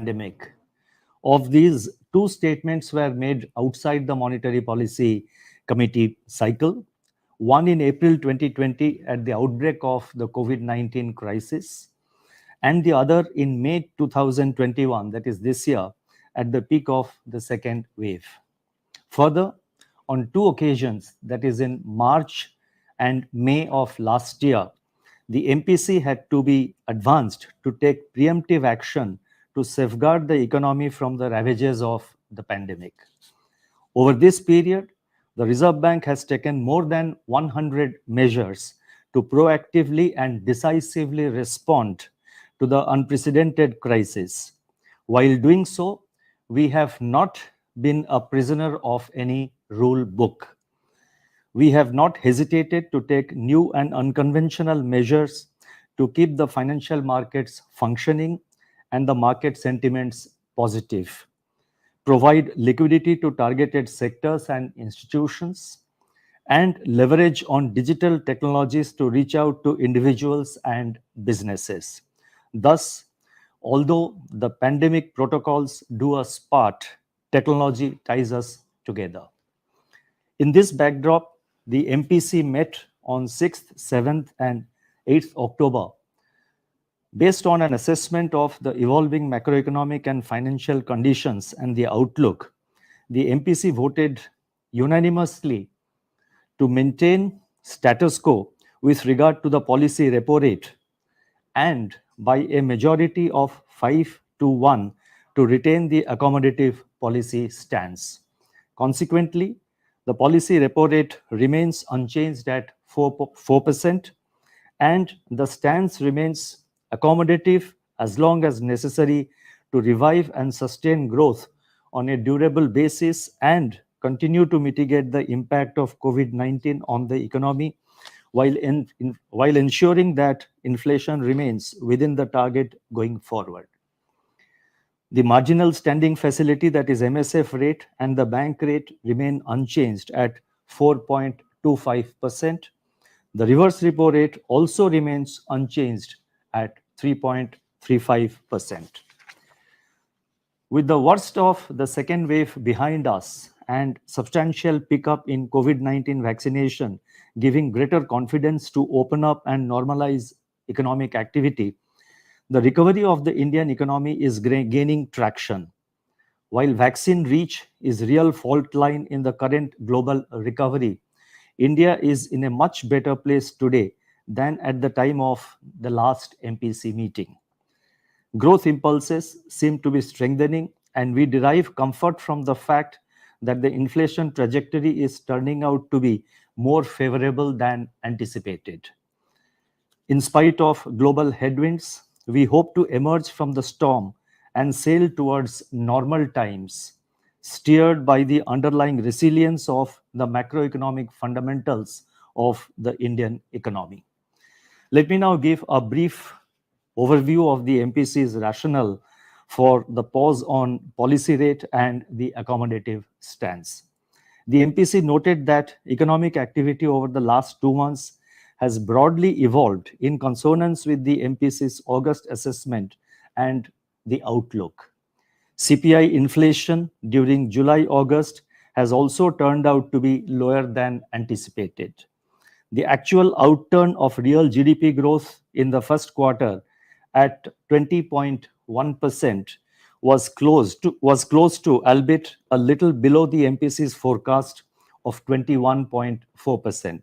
pandemic. Of these, two statements were made outside the Monetary Policy Committee cycle, one in April 2020 at the outbreak of the COVID-19 crisis, and the other in May 2021, that is this year, at the peak of the second wave. Further, on two occasions, that is in March and May of last year, the MPC had to be advanced to take preemptive action to safeguard the economy from the ravages of the pandemic. Over this period, the Reserve Bank has taken more than 100 measures to proactively and decisively respond to the unprecedented crisis. While doing so, we have not been a prisoner of any rule book. We have not hesitated to take new and unconventional measures to keep the financial markets functioning and the market sentiments positive, provide liquidity to targeted sectors and institutions, and leverage on digital technologies to reach out to individuals and businesses. Thus, although the pandemic protocols do us part, technology ties us together. In this backdrop, the MPC met on 6th, 7th, and 8th October. Based on an assessment of the evolving macroeconomic and financial conditions and the outlook, the MPC voted unanimously to maintain status quo with regard to the policy repo rate, and by a majority of 5-1 to retain the accommodative policy stance. Consequently, the policy repo rate remains unchanged at 4%, and the stance remains accommodative as long as necessary to revive and sustain growth on a durable basis and continue to mitigate the impact of COVID-19 on the economy while ensuring that inflation remains within the target going forward. The marginal standing facility, that is MSF rate, and the bank rate remain unchanged at 4.25%. The reverse repo rate also remains unchanged at 3.35%. With the worst of the second wave behind us and substantial pickup in COVID-19 vaccination giving greater confidence to open up and normalize economic activity, the recovery of the Indian economy is gaining traction. While vaccine reach is real fault line in the current global recovery, India is in a much better place today than at the time of the last MPC meeting. Growth impulses seem to be strengthening, and we derive comfort from the fact that the inflation trajectory is turning out to be more favorable than anticipated. In spite of global headwinds, we hope to emerge from the storm and sail towards normal times, steered by the underlying resilience of the macroeconomic fundamentals of the Indian economy. Let me now give a brief overview of the MPC's rationale for the pause on policy rate and the accommodative stance. The MPC noted that economic activity over the last 2 months has broadly evolved in consonance with the MPC's August assessment and the outlook. CPI inflation during July-August has also turned out to be lower than anticipated. The actual outturn of real GDP growth in the first quarter at 20.1% was close to, albeit a little below the MPC's forecast of 21.4%.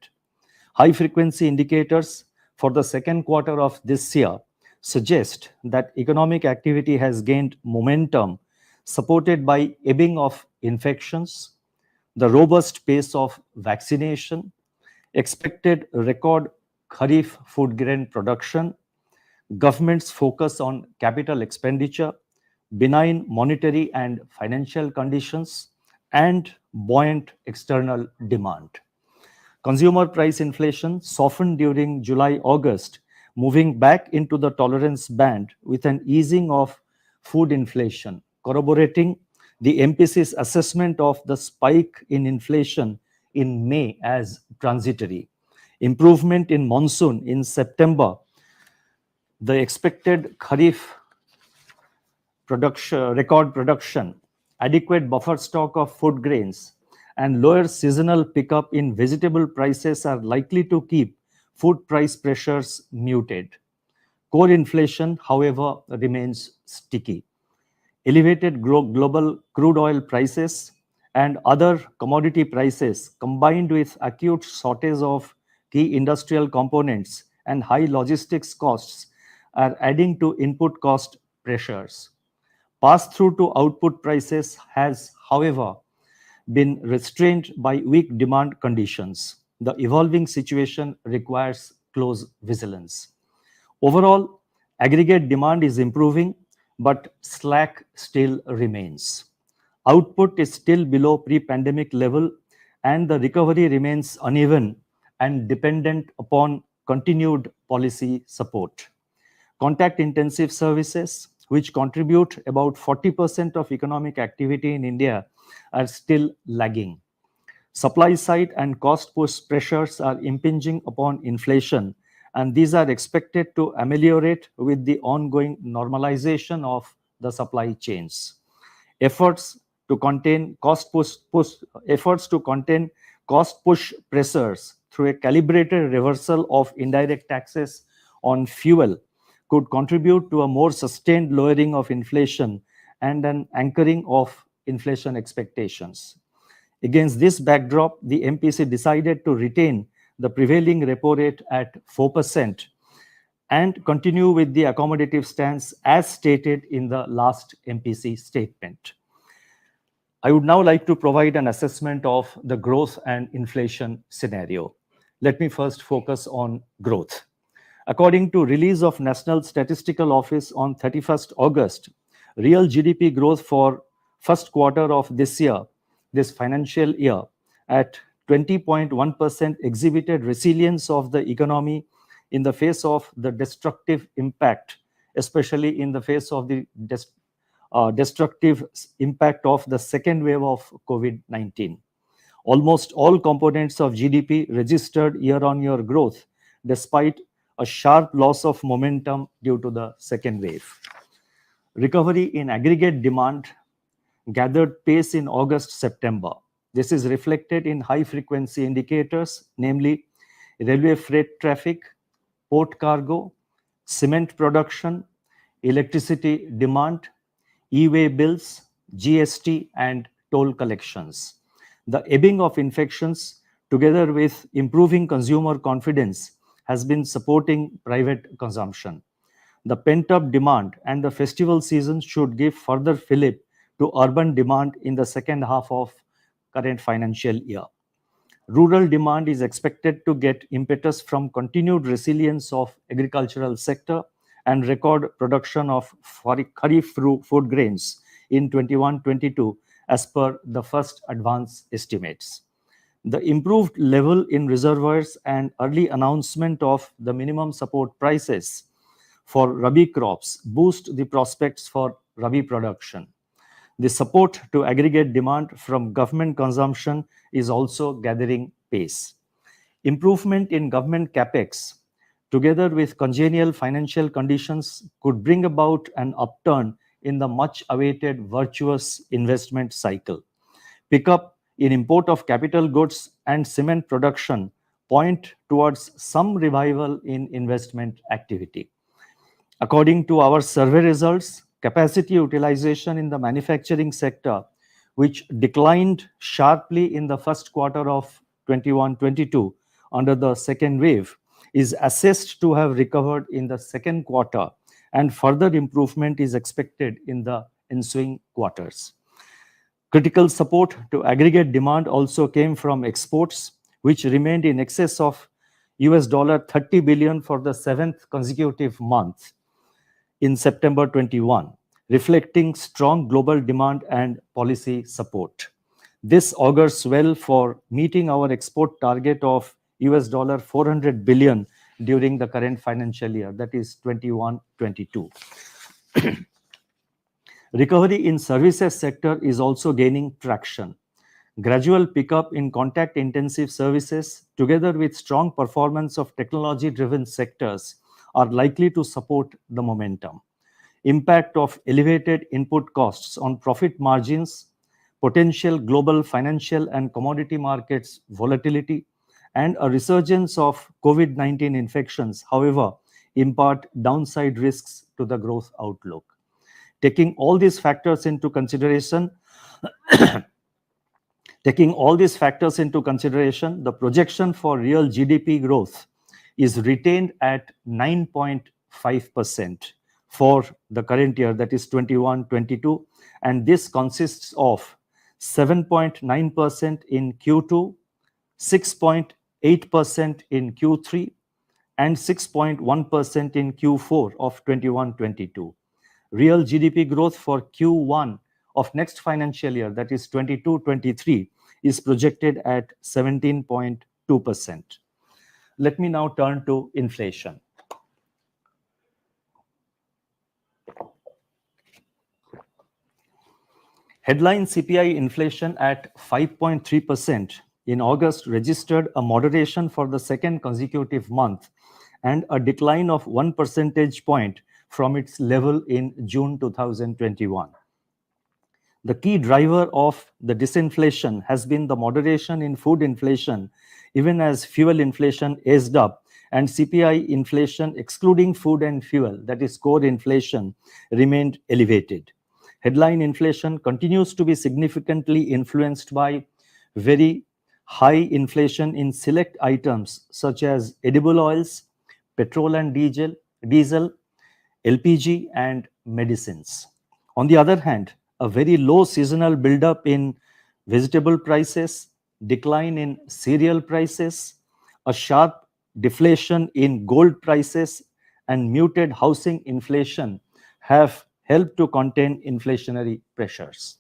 High-frequency indicators for the second quarter of this year suggest that economic activity has gained momentum, supported by ebbing of infections, the robust pace of vaccination, expected record Kharif food grain production, government's focus on capital expenditure, benign monetary and financial conditions, and buoyant external demand. Consumer price inflation softened during July-August, moving back into the tolerance band with an easing of food inflation, corroborating the MPC's assessment of the spike in inflation in May as transitory. Improvement in monsoon in September, the expected Kharif record production, adequate buffer stock of food grains, and lower seasonal pickup in vegetable prices are likely to keep food price pressures muted. Core inflation, however, remains sticky. Elevated global crude oil prices and other commodity prices, combined with acute shortage of key industrial components and high logistics costs, are adding to input cost pressures. Pass-through to output prices has, however, been restrained by weak demand conditions. The evolving situation requires close vigilance. Overall, aggregate demand is improving, but slack still remains. Output is still below pre-pandemic level, and the recovery remains uneven and dependent upon continued policy support. Contact-intensive services, which contribute about 40% of economic activity in India, are still lagging. Supply side and cost push pressures are impinging upon inflation, and these are expected to ameliorate with the ongoing normalization of the supply chains. Efforts to contain cost push pressures through a calibrated reversal of indirect taxes on fuel could contribute to a more sustained lowering of inflation and an anchoring of inflation expectations. Against this backdrop, the MPC decided to retain the prevailing repo rate at 4% and continue with the accommodative stance as stated in the last MPC statement. I would now like to provide an assessment of the growth and inflation scenario. Let me first focus on growth. According to release of National Statistical Office on 31st August, real GDP growth for first quarter of this financial year, at 20.1% exhibited resilience of the economy in the face of the destructive impact, especially in the face of the destructive impact of the second wave of COVID-19. Almost all components of GDP registered year-on-year growth, despite a sharp loss of momentum due to the second wave. Recovery in aggregate demand gathered pace in August-September. This is reflected in high-frequency indicators, namely railway freight traffic, port cargo, cement production, electricity demand, e-way bills, GST, and toll collections. The ebbing of infections, together with improving consumer confidence, has been supporting private consumption. The pent-up demand and the festival season should give further fillip to urban demand in the second half of current financial year. Rural demand is expected to get impetus from continued resilience of agricultural sector and record production of kharif food grains in 21-22 as per the first advance estimates. The improved level in reservoirs and early announcement of the minimum support prices for Rabi crops boost the prospects for Rabi production. The support to aggregate demand from government consumption is also gathering pace. Improvement in government capex, together with congenial financial conditions, could bring about an upturn in the much-awaited virtuous investment cycle. Pickup in import of capital goods and cement production point towards some revival in investment activity. According to our survey results, capacity utilization in the manufacturing sector, which declined sharply in the first quarter of 21-22 under the second wave, is assessed to have recovered in the second quarter, and further improvement is expected in the ensuing quarters. Critical support to aggregate demand also came from exports, which remained in excess of $30 billion for the seventh consecutive month in September 21, reflecting strong global demand and policy support. This augurs well for meeting our export target of $400 billion during the current financial year, that is 21-22. Recovery in services sector is also gaining traction. Gradual pickup in contact-intensive services, together with strong performance of technology-driven sectors, are likely to support the momentum. impact of elevated input costs on profit margins, potential global financial and commodity markets volatility, and a resurgence of COVID-19 infections, however, impart downside risks to the growth outlook. Taking all these factors into consideration, the projection for real GDP growth is retained at 9.5% for the current year, that is 21-22, and this consists of 7.9% in Q2, 6.8% in Q3, and 6.1% in Q4 of 21-22. Real GDP growth for Q1 of next financial year, that is 22-23, is projected at 17.2%. Let me now turn to inflation. Headline CPI inflation at 5.3% in August registered a moderation for the second consecutive month and a decline of 1 percentage point from its level in June 2021. The key driver of the disinflation has been the moderation in food inflation, even as fuel inflation eased up and CPI inflation, excluding food and fuel, that is core inflation, remained elevated. Headline inflation continues to be significantly influenced by very high inflation in select items such as edible oils, petrol and diesel, LPG, and medicines. On the other hand, a very low seasonal buildup in vegetable prices, decline in cereal prices, a sharp deflation in gold prices, and muted housing inflation have helped to contain inflationary pressures.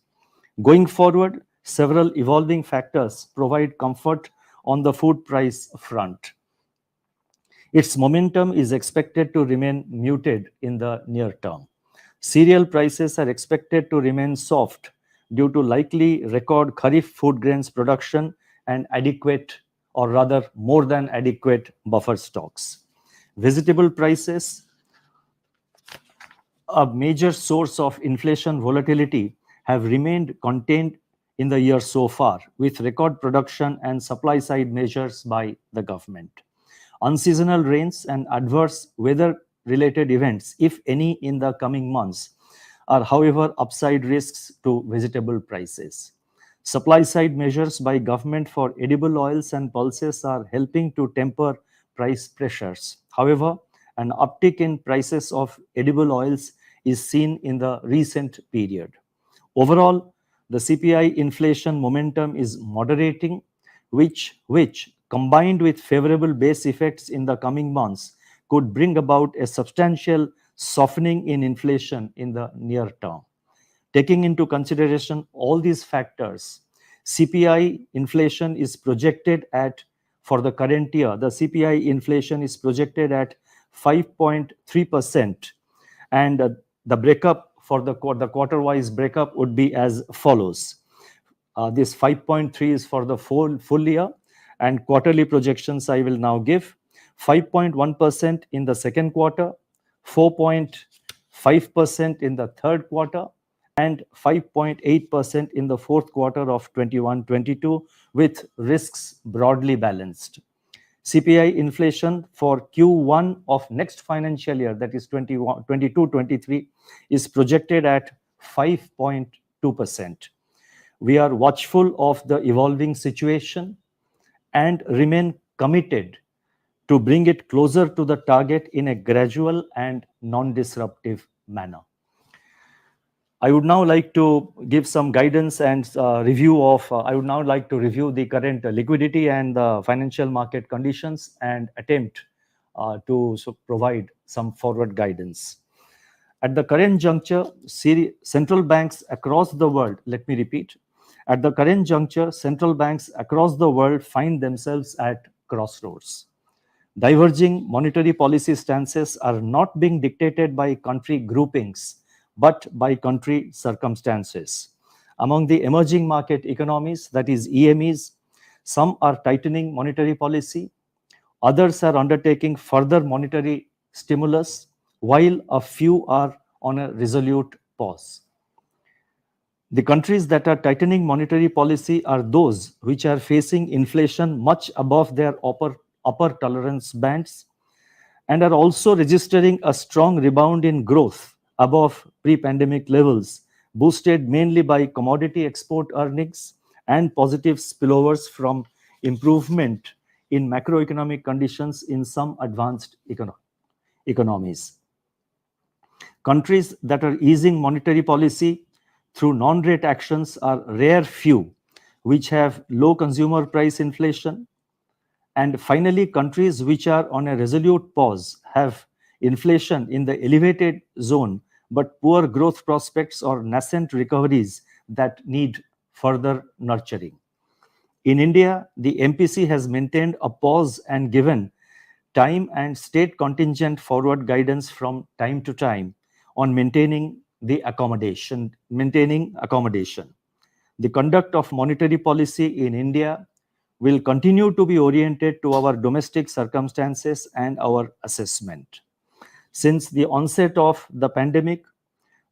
Going forward, several evolving factors provide comfort on the food price front. Its momentum is expected to remain muted in the near term. Cereal prices are expected to remain soft due to likely record Kharif food grains production and adequate, or rather more than adequate, buffer stocks. Vegetable prices, a major source of inflation volatility, have remained contained in the year so far, with record production and supply side measures by the government. Unseasonal rains and adverse weather-related events, if any, in the coming months, are, however, upside risks to vegetable prices. Supply-side measures by government for edible oils and pulses are helping to temper price pressures. However, an uptick in prices of edible oils is seen in the recent period. Overall, the CPI inflation momentum is moderating, which combined with favorable base effects in the coming months, could bring about a substantial softening in inflation in the near term. Taking into consideration all these factors, CPI inflation is projected at, for the current year, the CPI inflation is projected at 5.3%, and the breakup for the quarter-wise breakup would be as follows. This 5.3 is for the full year, and quarterly projections I will now give. 5.1% in the second quarter, 4.5% in the third quarter, and 5.8% in the fourth quarter of 21-22, with risks broadly balanced. CPI inflation for Q1 of next financial year, that is 22-23, is projected at 5.2%. We are watchful of the evolving situation and remain committed to bring it closer to the target in a gradual and non-disruptive manner. I would now like to give some guidance and review the current liquidity and the financial market conditions and attempt to provide some forward guidance. At the current juncture, central banks across the world, let me repeat, at the current juncture, central banks across the world find themselves at crossroads. Diverging monetary policy stances are not being dictated by country groupings, but by country circumstances. Among the emerging market economies, that is EMEs, some are tightening monetary policy, others are undertaking further monetary stimulus, while a few are on a resolute pause. The countries that are tightening monetary policy are those which are facing inflation much above their upper tolerance bands and are also registering a strong rebound in growth above pre-pandemic levels, boosted mainly by commodity export earnings and positive spillovers from improvement in macroeconomic conditions in some advanced economies. Countries that are easing monetary policy through non-rate actions are rare few, which have low consumer price inflation. And finally, countries which are on a resolute pause have inflation in the elevated zone, but poor growth prospects or nascent recoveries that need further nurturing. In India, the MPC has maintained a pause and given time and state contingent forward guidance from time to time on maintaining accommodation. The conduct of monetary policy in India will continue to be oriented to our domestic circumstances and our assessment. Since the onset of the pandemic,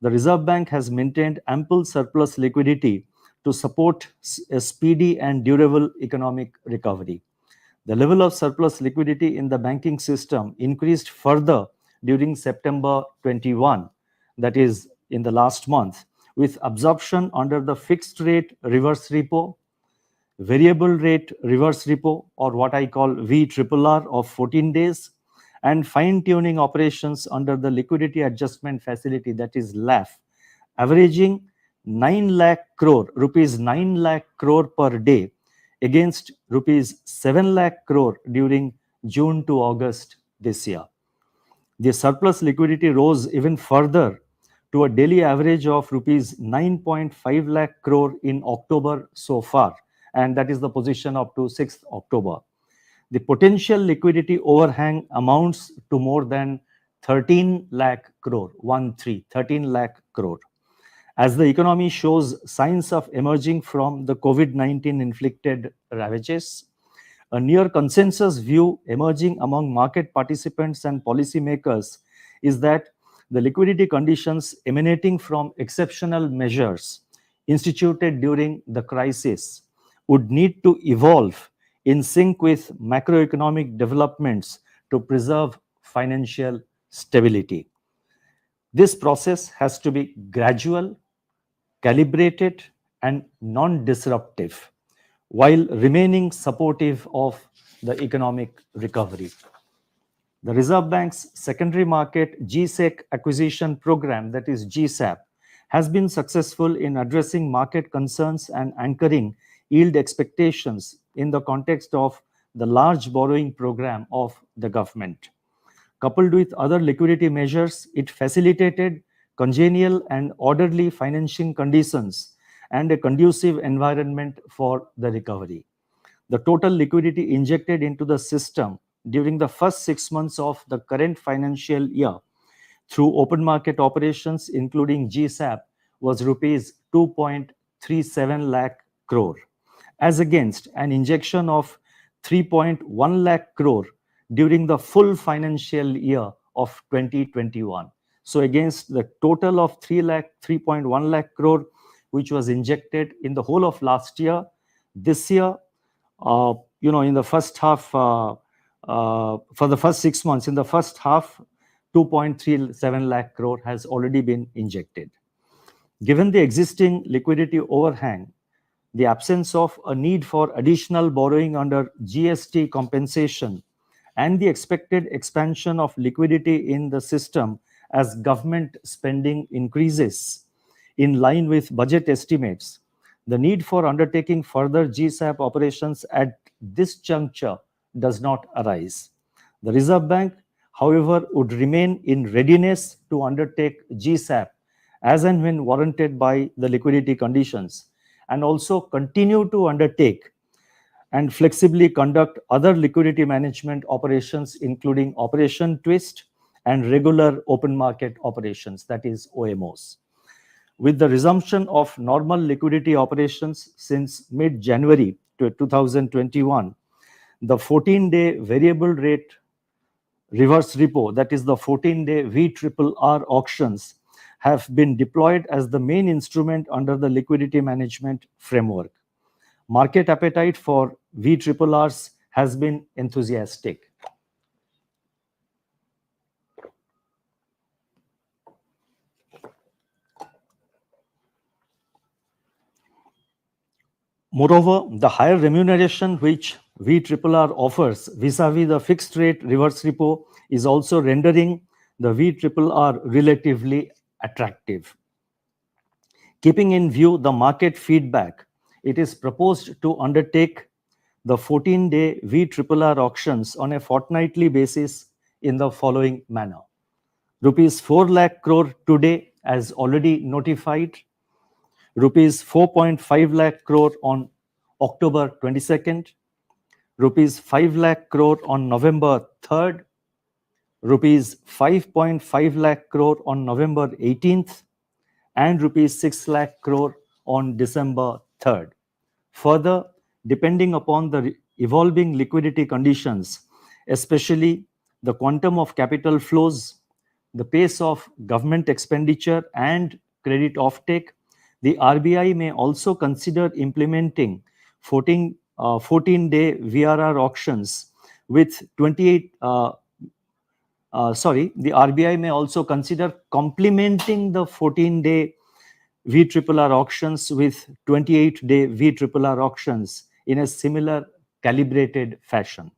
the Reserve Bank has maintained ample surplus liquidity to support a speedy and durable economic recovery. The level of surplus liquidity in the banking system increased further during September 21, that is in the last month, with absorption under the fixed rate reverse repo, variable rate reverse repo, or what I call VRRR of 14 days, and fine-tuning operations under the liquidity adjustment facility, that is LAF, averaging 9 lakh crore, rupees 9 lakh crore per day against rupees 7 lakh crore during June to August this year. The surplus liquidity rose even further to a daily average of rupees 9.5 lakh crore in October so far, and that is the position up to 6th October. The potential liquidity overhang amounts to more than 13 lakh crore, 13 lakh crore. As the economy shows signs of emerging from the COVID-19 inflicted ravages, a near consensus view emerging among market participants and policymakers is that the liquidity conditions emanating from exceptional measures instituted during the crisis would need to evolve in sync with macroeconomic developments to preserve financial stability. This process has to be gradual, calibrated, and non-disruptive, while remaining supportive of the economic recovery. The Reserve Bank's secondary market GSEC acquisition program, that is GSAP, has been successful in addressing market concerns and anchoring yield expectations in the context of the large borrowing program of the government. Coupled with other liquidity measures, it facilitated congenial and orderly financing conditions and a conducive environment for the recovery. The total liquidity injected into the system during the first 6 months of the current financial year through open market operations, including GSAP, was rupees 2.37 lakh crore, as against an injection of 3.1 lakh crore during the full financial year of 2021. So against the total of 3.1 lakh crore, which was injected in the whole of last year, this year, in the first half, for the first 6 months, in the first half, 2.37 lakh crore has already been injected. Given the existing liquidity overhang, the absence of a need for additional borrowing under GST compensation, and the expected expansion of liquidity in the system as government spending increases in line with budget estimates, the need for undertaking further GSAP operations at this juncture does not arise. The Reserve Bank, however, would remain in readiness to undertake GSAP as and when warranted by the liquidity conditions, and also continue to undertake and flexibly conduct other liquidity management operations, including Operation Twist and regular open market operations, that is OMOs. With the resumption of normal liquidity operations since mid-January 2021, the 14-day variable rate reverse repo, that is the 14-day VRRR auctions, have been deployed as the main instrument under the liquidity management framework. Market appetite for VRRs has been enthusiastic. Moreover, the higher remuneration which VRRR offers vis-à-vis the fixed rate reverse repo is also rendering the VRRR relatively attractive. Keeping in view the market feedback, it is proposed to undertake the 14-day VRRR auctions on a fortnightly basis in the following manner. Rupees 4 lakh crore today as already notified, rupees 4.5 lakh crore on October 22nd, rupees 5 lakh crore on November 3rd, rupees 5.5 lakh crore on November 18th, and rupees 6 lakh crore on December 3rd. Further, depending upon the evolving liquidity conditions, especially the quantum of capital flows, the pace of government expenditure and credit offtake, the RBI may also consider implementing 14-day VRR auctions with 28 the RBI may also consider complementing the 14-day VRRR auctions with 28-day VRRR auctions in a similar calibrated fashion.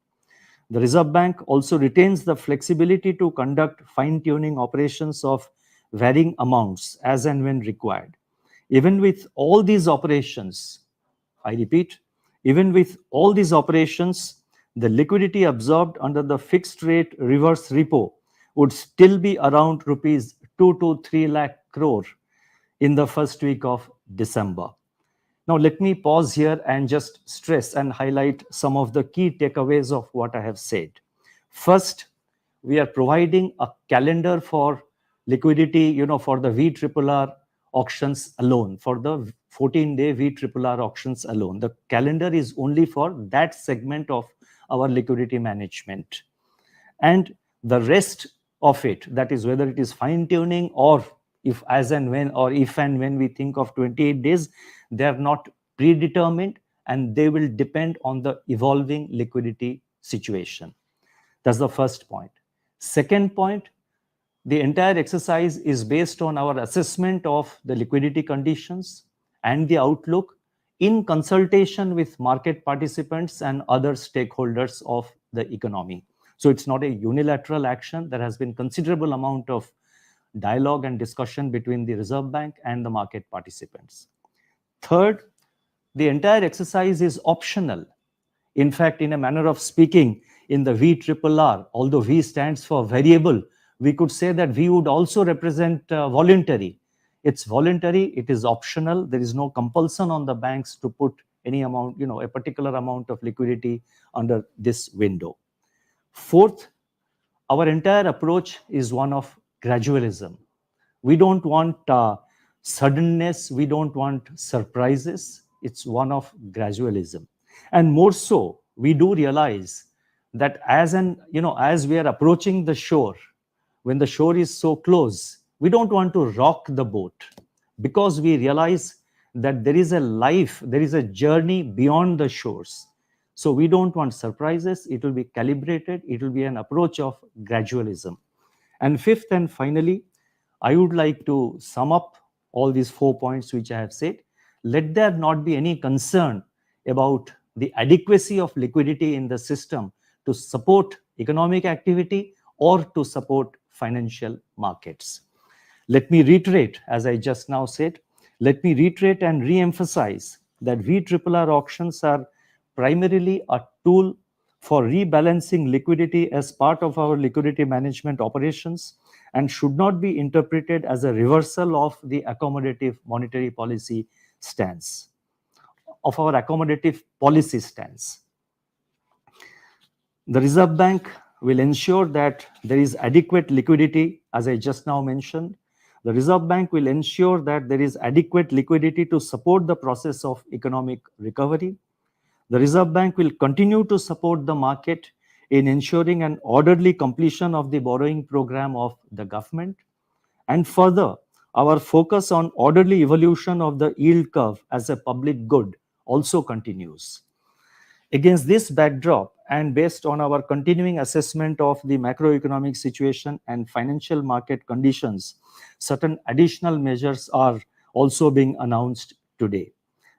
The Reserve Bank also retains the flexibility to conduct fine-tuning operations of varying amounts as and when required. Even with all these operations, I repeat, even with all these operations, the liquidity absorbed under the fixed rate reverse repo would still be around rupees 2 to 3 lakh crore in the first week of December. Now, let me pause here and just stress and highlight some of the key takeaways of what I have said. First, we are providing a calendar for liquidity, for the VRRR auctions alone, for the 14-day VRRR auctions alone. The calendar is only for that segment of our liquidity management. And the rest of it, that is whether it is fine-tuning or if and when we think of 28 days, they are not predetermined and they will depend on the evolving liquidity situation. That's the first point. Second point, the entire exercise is based on our assessment of the liquidity conditions and the outlook in consultation with market participants and other stakeholders of the economy. So it's not a unilateral action. There has been considerable amount of dialogue and discussion between the Reserve Bank and the market participants. Third, the entire exercise is optional. In fact, in a manner of speaking, in the VRRR, although V stands for variable, we could say that V would also represent voluntary. It's voluntary, it is optional. There is no compulsion on the banks to put any amount, a particular amount of liquidity under this window. Fourth, our entire approach is one of gradualism. We don't want suddenness, we don't want surprises. It's one of gradualism. And more so, we do realize that as we are approaching the shore, when the shore is so close, we don't want to rock the boat because we realize that there is a life, there is a journey beyond the shores. So we don't want surprises. It will be calibrated. It will be an approach of gradualism. And fifth and finally, I would like to sum up all these 4 points which I have said. Let there not be any concern about the adequacy of liquidity in the system to support economic activity or to support financial markets. Let me reiterate, as I just now said, let me reiterate and re-emphasize that VRRR auctions are primarily a tool for rebalancing liquidity as part of our liquidity management operations and should not be interpreted as a reversal of the accommodative monetary policy stance, of our accommodative policy stance. The Reserve Bank will ensure that there is adequate liquidity, as I just now mentioned. The Reserve Bank will ensure that there is adequate liquidity to support the process of economic recovery. The Reserve Bank will continue to support the market in ensuring an orderly completion of the borrowing program of the government. And further, Our focus on orderly evolution of the yield curve as a public good also continues. Against this backdrop, and based on our continuing assessment of the macroeconomic situation and financial market conditions, certain additional measures are also being announced today.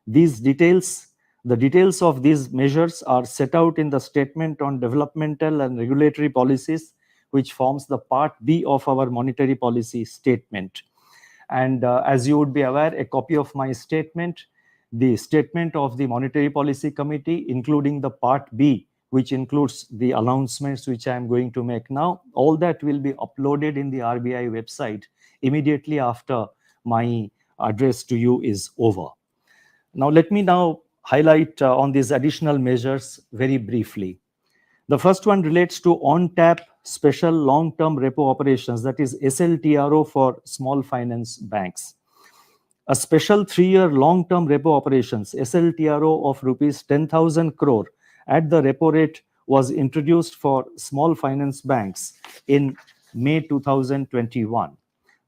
These details, the details of these measures are set out in the Statement on Developmental and Regulatory Policies, which forms the Part B of our monetary policy statement. And as you would be aware, a copy of my statement, the statement of the Monetary Policy Committee, including the Part B, which includes the announcements which I am going to make now, all that will be uploaded in the RBI website immediately after my address to you is over. Now, let me now highlight on these additional measures very briefly. The first one relates to on-tap special long-term repo operations, that is SLTRO for small finance banks. A special 3-year long-term repo operations, SLTRO of rupees 10,000 crore at the repo rate was introduced for small finance banks in May 2021.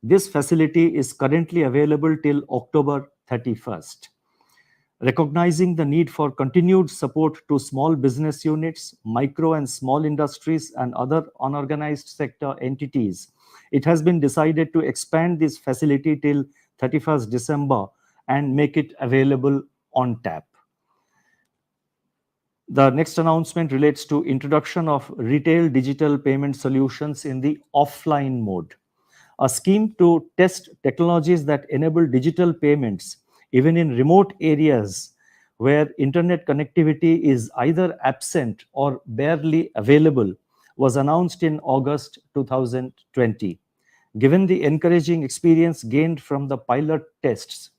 This facility is currently available till October 31st. Recognizing the need for continued support to small business units, micro and small industries, and other unorganized sector entities, it has been decided to expand this facility till 31st December and make it available on tap. The next announcement relates to introduction of retail digital payment solutions in the offline mode. A scheme to test technologies that enable digital payments even in remote areas where internet connectivity is either absent or barely available was announced in August 2020. Given the encouraging experience gained from the pilot tests,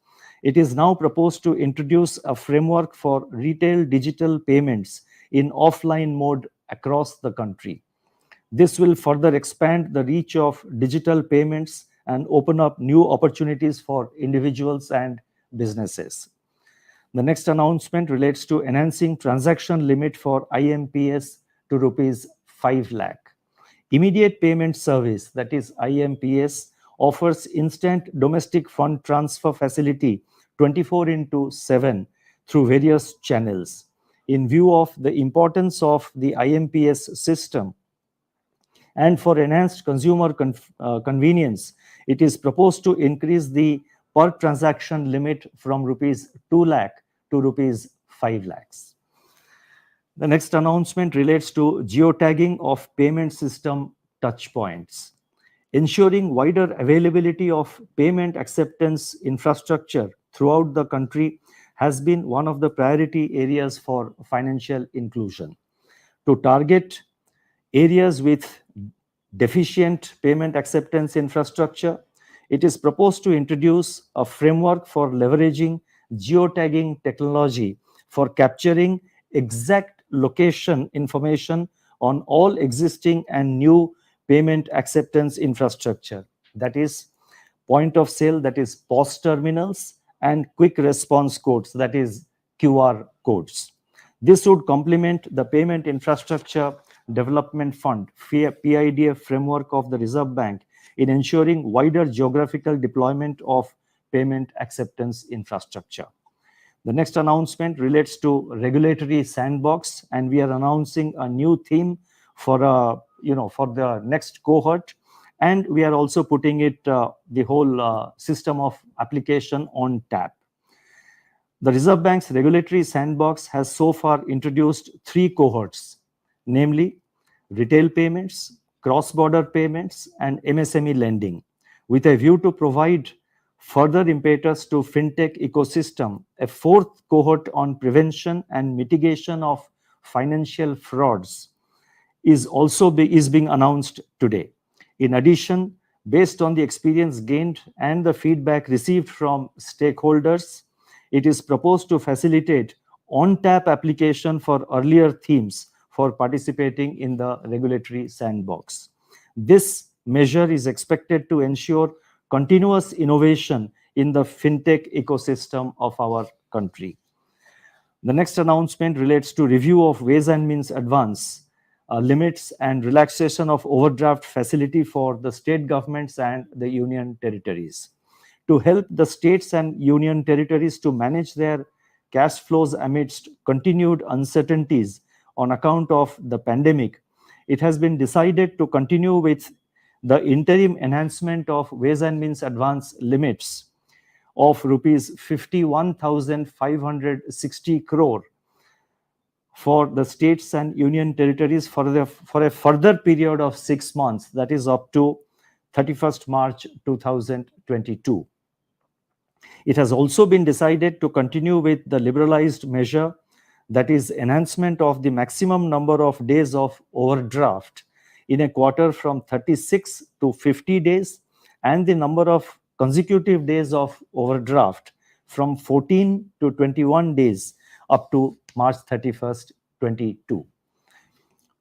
it is now proposed to introduce a framework for retail digital payments in offline mode across the country. This will further expand the reach of digital payments and open up new opportunities for individuals and businesses. The next announcement relates to enhancing transaction limit for IMPS to rupees 5 lakh. Immediate Payment Service, that is IMPS, offers instant domestic fund transfer facility 24/7 through various channels. In view of the importance of the IMPS system and for enhanced consumer convenience, it is proposed to increase the per transaction limit from rupees 2 lakh to rupees 5 lakhs. The next announcement relates to geotagging of payment system touchpoints. Ensuring wider availability of payment acceptance infrastructure throughout the country has been one of the priority areas for financial inclusion. To target areas with deficient payment acceptance infrastructure, it is proposed to introduce a framework for leveraging geotagging technology for capturing exact location information on all existing and new payment acceptance infrastructure, that is point of sale, that is POS terminals, and quick response codes, that is QR codes. This would complement the Payment Infrastructure Development Fund PIDF framework of the Reserve Bank in ensuring wider geographical deployment of payment acceptance infrastructure. The next announcement relates to regulatory sandbox, and we are announcing a new theme for the next cohort, and we are also putting it the whole system of application on tap. The Reserve Bank's regulatory sandbox has so far introduced 3 cohorts, namely retail payments, cross-border payments, and MSME lending, with a view to provide further impetus to fintech ecosystem. A 4th cohort on prevention and mitigation of financial frauds is being announced today. In addition, based on the experience gained and the feedback received from stakeholders, it is proposed to facilitate on-tap application for earlier themes for participating in the regulatory sandbox. This measure is expected to ensure continuous innovation in the fintech ecosystem of our country. The next announcement relates to review of Ways and Means advance limits and relaxation of overdraft facility for the state governments and the union territories. To help the states and union territories to manage their cash flows amidst continued uncertainties on account of the pandemic, it has been decided to continue with the interim enhancement of Ways and Means advance limits of rupees 51,560 crore for the states and union territories for a further period of 6 months, that is up to 31st March 2022. It has also been decided to continue with the liberalized measure, that is enhancement of the maximum number of days of overdraft in a quarter from 36 to 50 days, and the number of consecutive days of overdraft from 14 to 21 days up to March 31st, 22.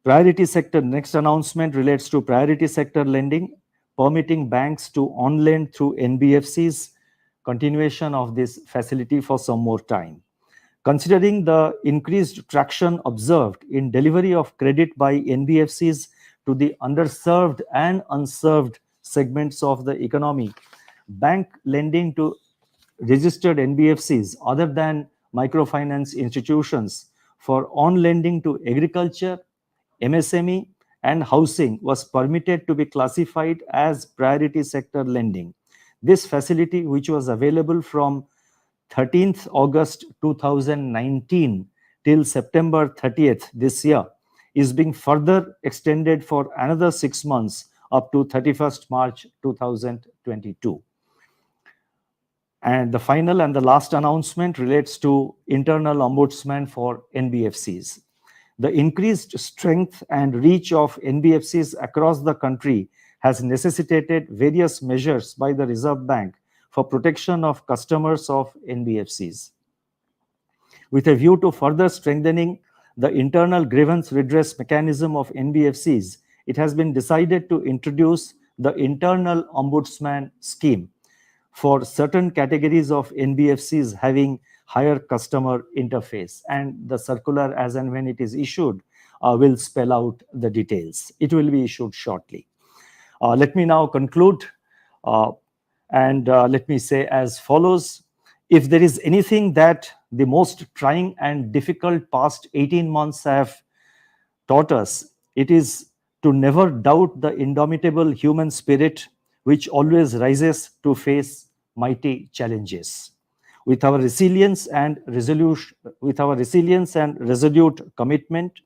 Priority sector, next announcement relates to priority sector lending, permitting banks to on-lend through NBFCs, continuation of this facility for some more time. Considering the increased traction observed in delivery of credit by NBFCs to the underserved and unserved segments of the economy, bank lending to registered NBFCs other than microfinance institutions for on-lending to agriculture, MSME, and housing was permitted to be classified as priority sector lending. This facility, which was available from 13th August 2019 till September 30th this year, is being further extended for another 6 months up to 31st March 2022. And the final and the last announcement relates to internal ombudsman for NBFCs. The increased strength and reach of NBFCs across the country has necessitated various measures by the Reserve Bank for protection of customers of NBFCs. With a view to further strengthening the internal grievance redress mechanism of NBFCs, it has been decided to introduce the internal ombudsman scheme for certain categories of NBFCs having higher customer interface. And the circular, as and when it is issued, will spell out the details. It will be issued shortly. Let me now conclude and let me say as follows. If there is anything that the most trying and difficult past 18 months have taught us, it is to never doubt the indomitable human spirit which always rises to face mighty challenges. With our resilience and resolute commitment,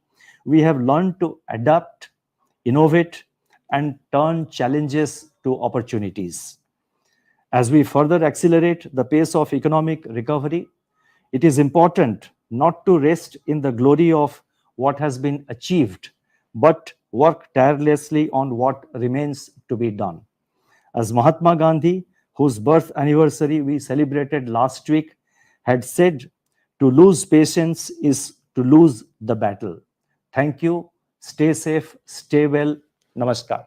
we have learned to adapt, innovate, and turn challenges to opportunities. As we further accelerate the pace of economic recovery, it is important not to rest in the glory of what has been achieved, but work tirelessly on what remains to be done. As Mahatma Gandhi, whose birth anniversary we celebrated last week, had said, to lose patience is to lose the battle. Thank you. Stay safe, stay well. Namaskar.